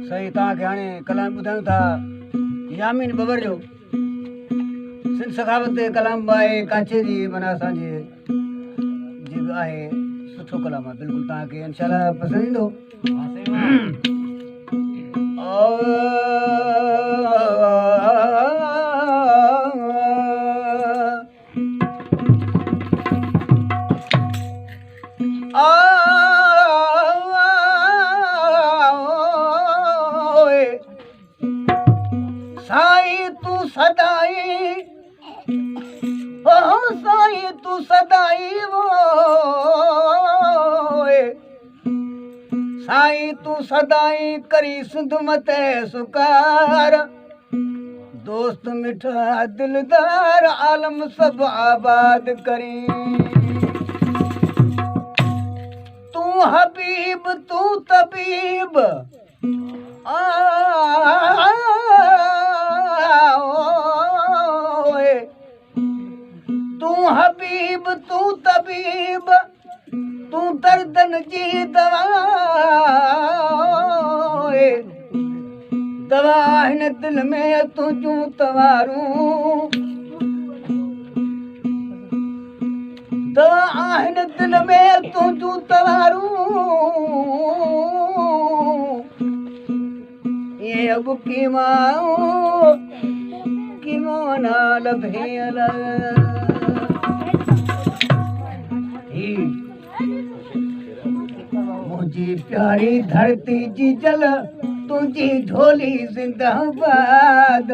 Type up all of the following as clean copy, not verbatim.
सही तव्हांखे हाणे कलाम ॿुधायूं था यामीन बबर जो सिंध सखावत कलाम आहे कांचे जी माना असांजे जेको आहे सुठो कलाम आहे बिल्कुलु तव्हांखे इंशाल्लाह पसंदि ईंदो। साईं तू सदाई ओ साईं तू सदाई वो साईं तू सदाई करी सिंध मते सुकार दोस्त मिठा दिलदार आलम सब आबाद करी तू हबीब तू तबीब तू हबीब तू तबीब तू दर्दन जी दवा दवा हिन दिल में तुझू तवारूं दवा हिन दिल में तुझू तवारूं ये अब की माओ नाल भेल मुझी प्यारी धरती जी जल तुझी ढोली जिंदाबाद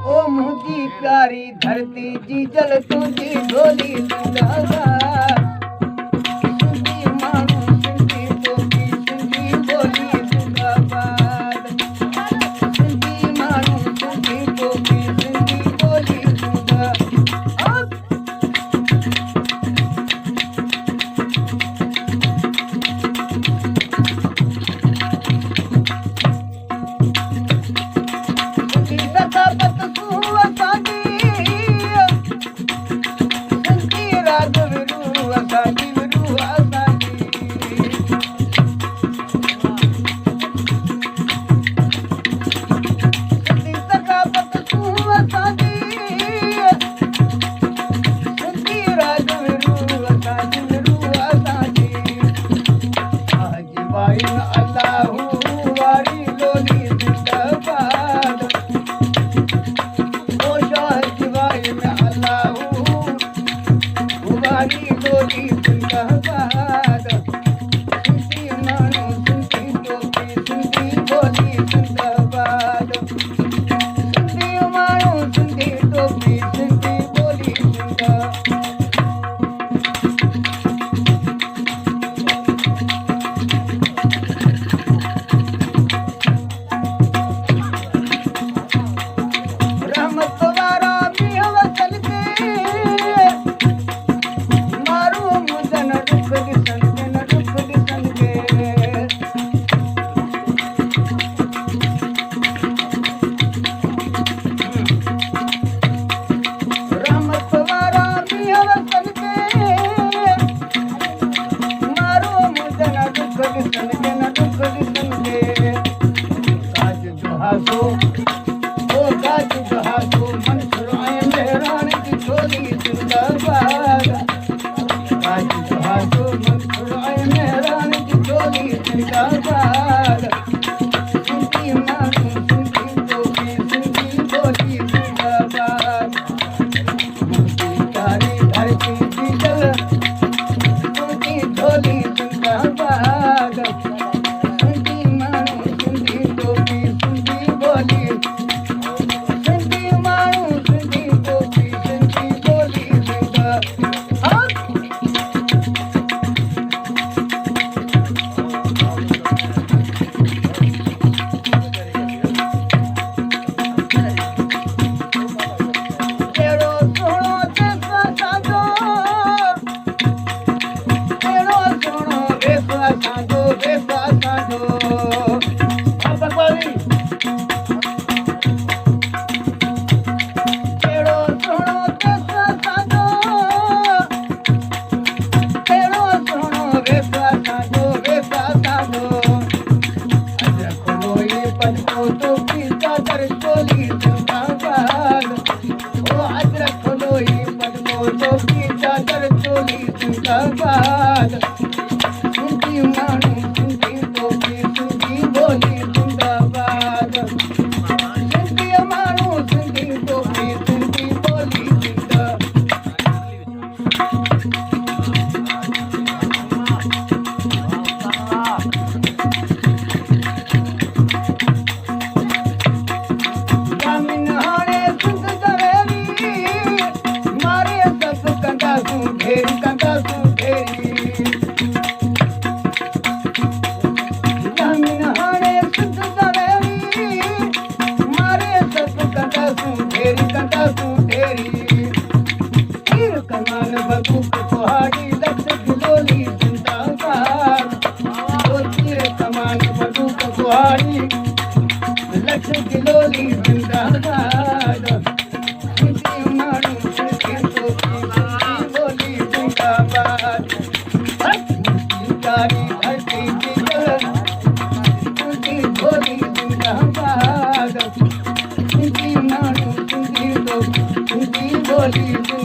ओ मुझी प्यारी धरती जी जल तुझी ढोली जिंदाबाद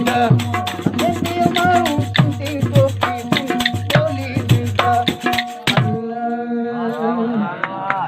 ॿुध